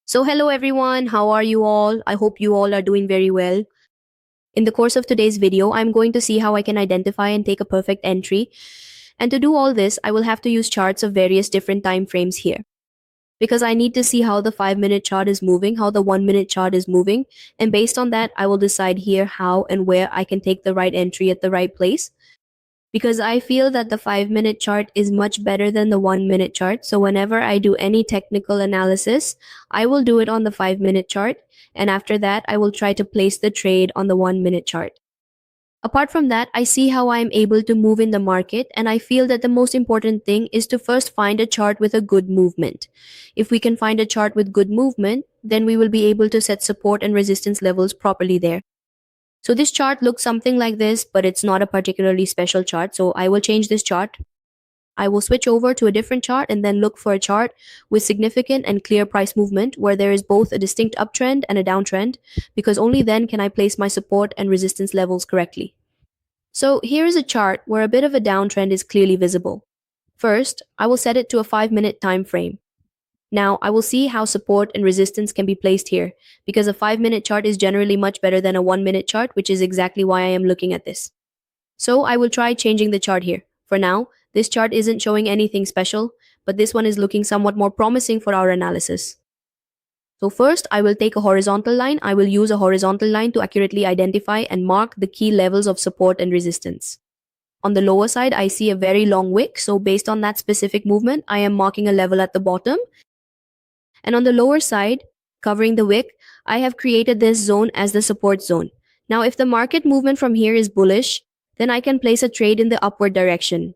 So, hello everyone, how are you all? I hope you all are doing very well. In the course of today's video, I'm going to see how I can identify and take a perfect entry. And to do all this, I will have to use charts of various different time frames here. Because I need to see how the 5 minute chart is moving, how the 1 minute chart is moving, and based on that, I will decide here how and where I can take the right entry at the right place because I feel that the 5 minute chart is much better than the 1 minute chart. So whenever I do any technical analysis, I will do it on the 5 minute chart. And after that, I will try to place the trade on the 1 minute chart. Apart from that, I see how I am able to move in the market, and I feel that the most important thing is to first find a chart with a good movement. If we can find a chart with good movement, then we will be able to set support and resistance levels properly there. So this chart looks something like this, but it's not a particularly special chart. So I will change this chart. I will switch over to a different chart and then look for a chart with significant and clear price movement where there is both a distinct uptrend and a downtrend, because only then can I place my support and resistance levels correctly. So here is a chart where a bit of a downtrend is clearly visible. First, I will set it to a 5 minute time frame. Now, I will see how support and resistance can be placed here, because a 5 minute chart is generally much better than a 1 minute chart, which is exactly why I am looking at this. So I will try changing the chart here. For now, this chart isn't showing anything special, but this one is looking somewhat more promising for our analysis. So first, I will take a horizontal line. I will use a horizontal line to accurately identify and mark the key levels of support and resistance. On the lower side, I see a very long wick, so based on that specific movement, I am marking a level at the bottom. And on the lower side, covering the wick, I have created this zone as the support zone. Now, if the market movement from here is bullish, then I can place a trade in the upward direction.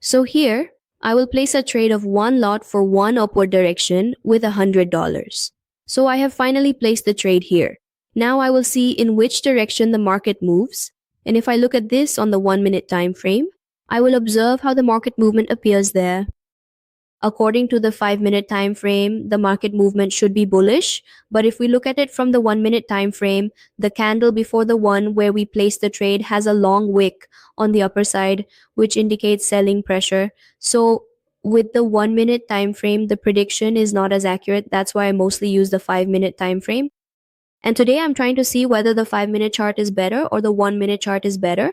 So here, I will place a trade of one lot for one upward direction with $100. So I have finally placed the trade here. Now I will see in which direction the market moves. And if I look at this on the 1 minute time frame, I will observe how the market movement appears there. According to the 5 minute time frame, the market movement should be bullish, but if we look at it from the 1 minute time frame, the candle before the one where we place the trade has a long wick on the upper side, which indicates selling pressure. So with the 1 minute time frame, the prediction is not as accurate. That's why I mostly use the 5 minute time frame. And today I'm trying to see whether the 5 minute chart is better or the 1 minute chart is better.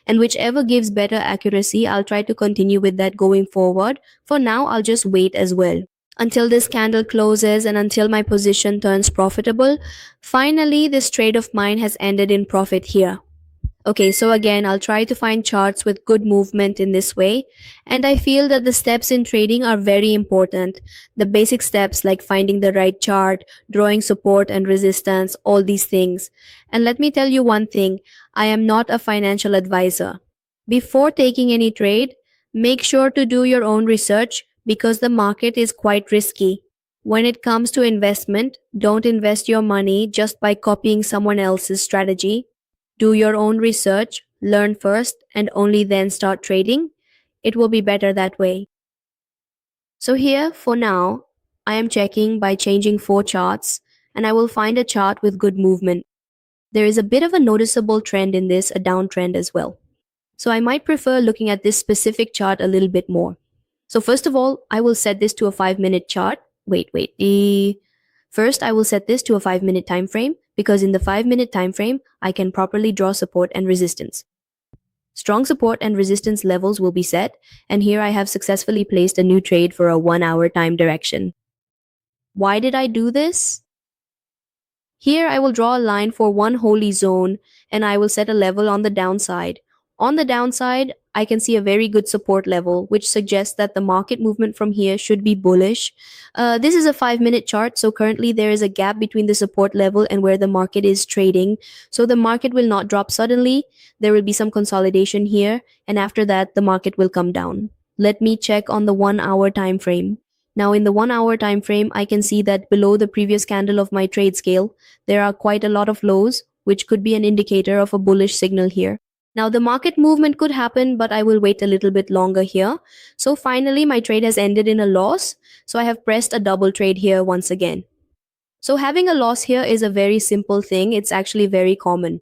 And whichever gives better accuracy, I'll try to continue with that going forward. For now, I'll just wait as well until this candle closes and until my position turns profitable. Finally, this trade of mine has ended in profit here. Okay, so again, I'll try to find charts with good movement in this way. And I feel that the steps in trading are very important. The basic steps like finding the right chart, drawing support and resistance, all these things. And let me tell you one thing, I am not a financial advisor. Before taking any trade, make sure to do your own research because the market is quite risky. When it comes to investment, don't invest your money just by copying someone else's strategy. Do your own research, learn first, and only then start trading. It will be better that way. So here, for now, I am checking by changing 4 charts, and I will find a chart with good movement. There is a bit of a noticeable trend in this, a downtrend as well. So I might prefer looking at this specific chart a little bit more. So first of all, I will set this to a 5 minute chart. First, I will set this to a 5 minute time frame because in the 5 minute time frame, I can properly draw support and resistance. Strong support and resistance levels will be set, and here I have successfully placed a new trade for a 1 hour time direction. Why did I do this? Here I will draw a line for one holy zone and I will set a level on the downside. On the downside, I can see a very good support level, which suggests that the market movement from here should be bullish. This is a 5 minute chart, so currently there is a gap between the support level and where the market is trading. So the market will not drop suddenly. There will be some consolidation here, and after that, the market will come down. Let me check on the 1 hour time frame. Now in the 1 hour time frame, I can see that below the previous candle of my trade scale, there are quite a lot of lows, which could be an indicator of a bullish signal here. Now the market movement could happen, but I will wait a little bit longer here. So finally, my trade has ended in a loss. So I have pressed a double trade here once again. So having a loss here is a very simple thing. It's actually very common.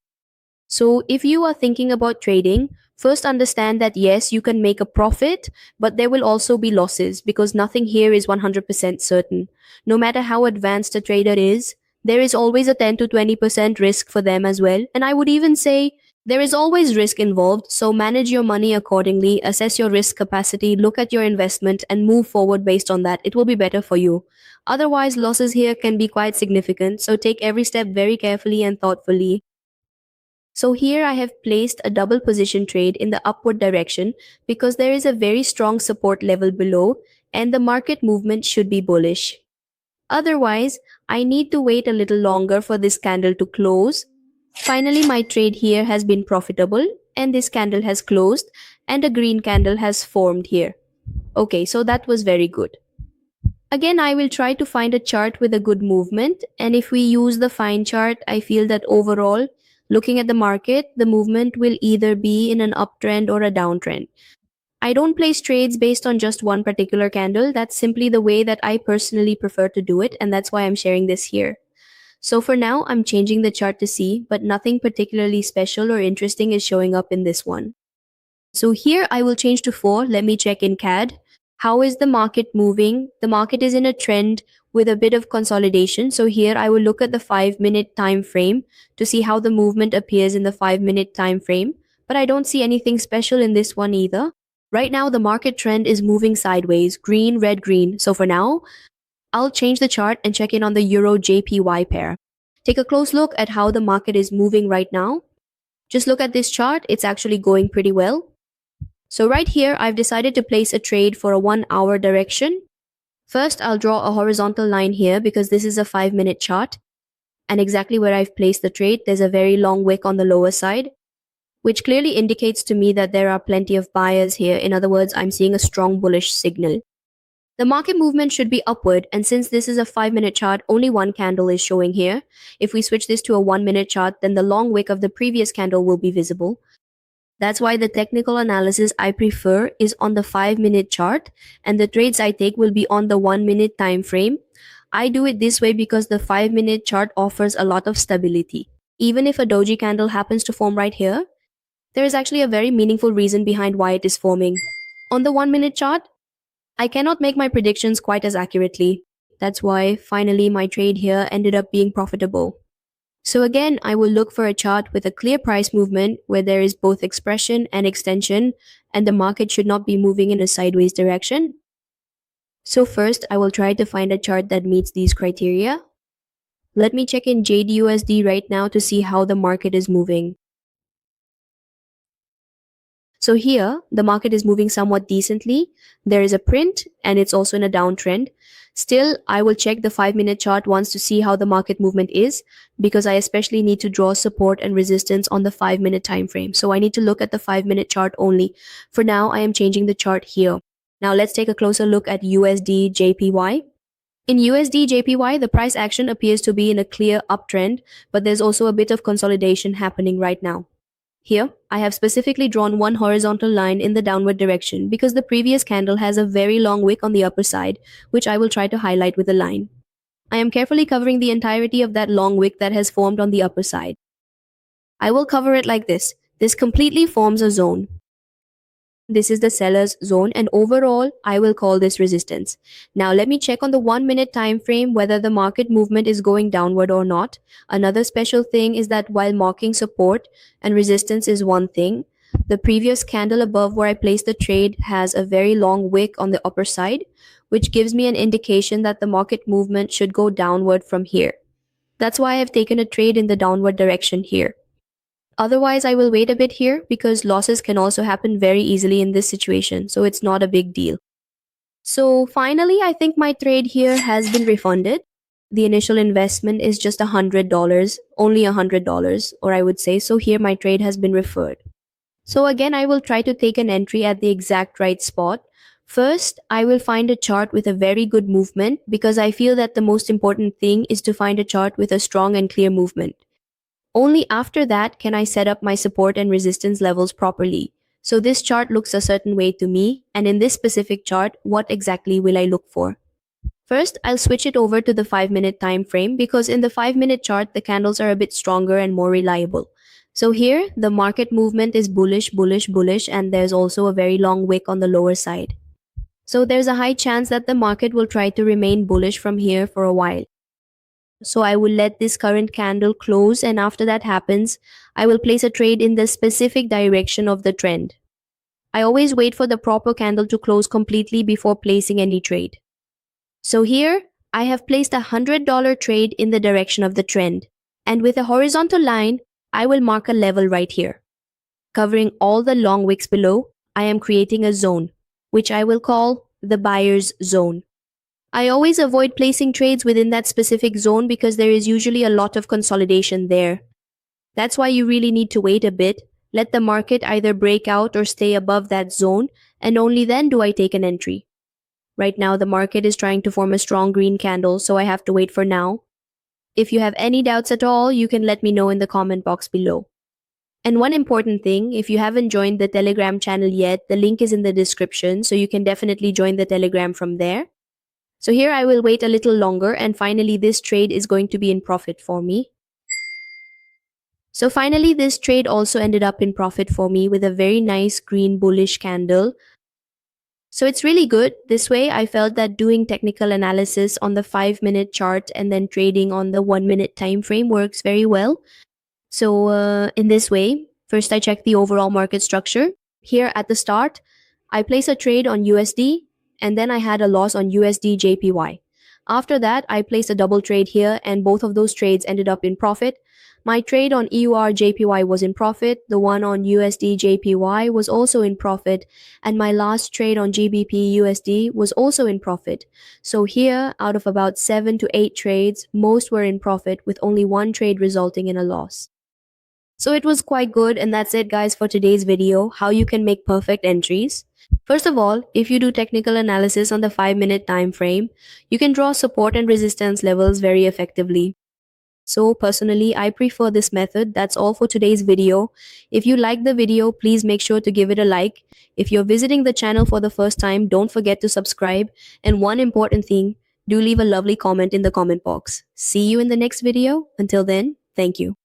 So, if you are thinking about trading, first understand that yes, you can make a profit, but there will also be losses because nothing here is 100% certain. No matter how advanced a trader is, there is always a 10 to 20% risk for them as well. And I would even say there is always risk involved, so manage your money accordingly, assess your risk capacity, look at your investment, and move forward based on that. It will be better for you. Otherwise, losses here can be quite significant, so take every step very carefully and thoughtfully. So here I have placed a double position trade in the upward direction because there is a very strong support level below and the market movement should be bullish. Otherwise, I need to wait a little longer for this candle to close. Finally, my trade here has been profitable and this candle has closed and a green candle has formed here. Okay, so that was very good. Again, I will try to find a chart with a good movement. And if we use the fine chart, I feel that overall, looking at the market, the movement will either be in an uptrend or a downtrend. I don't place trades based on just one particular candle. That's simply the way that I personally prefer to do it. And that's why I'm sharing this here. So for now, I'm changing the chart to see, but nothing particularly special or interesting is showing up in this one. So here I will change to 4. Let me check in CAD. How is the market moving? The market is in a trend with a bit of consolidation. So here I will look at the 5-minute time frame to see how the movement appears in the 5-minute time frame. But I don't see anything special in this one either. Right now the market trend is moving sideways, green, red, green. So for now, I'll change the chart and check in on the Euro JPY pair. Take a close look at how the market is moving right now. Just look at this chart, it's actually going pretty well. So right here, I've decided to place a trade for a 1-hour direction. First, I'll draw a horizontal line here because this is a 5-minute chart. And exactly where I've placed the trade, there's a very long wick on the lower side, which clearly indicates to me that there are plenty of buyers here. In other words, I'm seeing a strong bullish signal. The market movement should be upward, and since this is a 5-minute chart, only one candle is showing here. If we switch this to a 1-minute chart, then the long wick of the previous candle will be visible. That's why the technical analysis I prefer is on the 5-minute chart, and the trades I take will be on the 1-minute time frame. I do it this way because the 5-minute chart offers a lot of stability. Even if a doji candle happens to form right here, there is actually a very meaningful reason behind why it is forming. On the 1-minute chart, I cannot make my predictions quite as accurately. That's why finally my trade here ended up being profitable. So again, I will look for a chart with a clear price movement where there is both expression and extension, and the market should not be moving in a sideways direction. So first, I will try to find a chart that meets these criteria. Let me check in JDUSD right now to see how the market is moving. So here, the market is moving somewhat decently. There is a print and it's also in a downtrend. Still, I will check the 5-minute chart once to see how the market movement is because I especially need to draw support and resistance on the 5-minute time frame. So I need to look at the 5-minute chart only. For now, I am changing the chart here. Now let's take a closer look at USD JPY. In USD JPY, the price action appears to be in a clear uptrend, but there's also a bit of consolidation happening right now. Here, I have specifically drawn one horizontal line in the downward direction because the previous candle has a very long wick on the upper side, which I will try to highlight with a line. I am carefully covering the entirety of that long wick that has formed on the upper side. I will cover it like this. This completely forms a zone. This is the seller's zone, and overall, I will call this resistance. Now let me check on the 1-minute time frame whether the market movement is going downward or not. Another special thing is that while marking support and resistance is one thing, the previous candle above where I placed the trade has a very long wick on the upper side, which gives me an indication that the market movement should go downward from here. That's why I have taken a trade in the downward direction here. Otherwise, I will wait a bit here because losses can also happen very easily in this situation, so it's not a big deal. So finally, I think my trade here has been refunded. The initial investment is just $100, only $100, or I would say, so here my trade has been referred. So again, I will try to take an entry at the exact right spot. First, I will find a chart with a very good movement because I feel that the most important thing is to find a chart with a strong and clear movement. Only after that can I set up my support and resistance levels properly. So this chart looks a certain way to me, and in this specific chart, what exactly will I look for? First, I'll switch it over to the 5-minute time frame because in the 5-minute chart, the candles are a bit stronger and more reliable. So here, the market movement is bullish, bullish, bullish, and there's also a very long wick on the lower side. So there's a high chance that the market will try to remain bullish from here for a while. So I will let this current candle close, and after that happens, I will place a trade in the specific direction of the trend. I always wait for the proper candle to close completely before placing any trade. So here, I have placed a $100 trade in the direction of the trend, and with a horizontal line, I will mark a level right here. Covering all the long wicks below, I am creating a zone, which I will call the buyer's zone. I always avoid placing trades within that specific zone because there is usually a lot of consolidation there. That's why you really need to wait a bit, let the market either break out or stay above that zone, and only then do I take an entry. Right now, the market is trying to form a strong green candle, so I have to wait for now. If you have any doubts at all, you can let me know in the comment box below. And one important thing, if you haven't joined the Telegram channel yet, the link is in the description, so you can definitely join the Telegram from there. So here I will wait a little longer, and finally this trade is going to be in profit for me. So finally this trade also ended up in profit for me with a very nice green bullish candle. So it's really good. This way I felt that doing technical analysis on the 5-minute chart and then trading on the 1-minute time frame works very well. So in this way, first I check the overall market structure. Here at the start, I place a trade on USD, and then I had a loss on USD JPY. After that, I placed a double trade here, and both of those trades ended up in profit. My trade on EUR JPY was in profit, the one on USD JPY was also in profit, and my last trade on GBP USD was also in profit. So here, out of about 7 to 8 trades, most were in profit with only one trade resulting in a loss. So it was quite good, and that's it guys for today's video, how you can make perfect entries. First of all, if you do technical analysis on the 5-minute time frame, you can draw support and resistance levels very effectively. So personally, I prefer this method. That's all for today's video. If you like the video, please make sure to give it a like. If you're visiting the channel for the first time, don't forget to subscribe. And one important thing, do leave a lovely comment in the comment box. See you in the next video. Until then, thank you.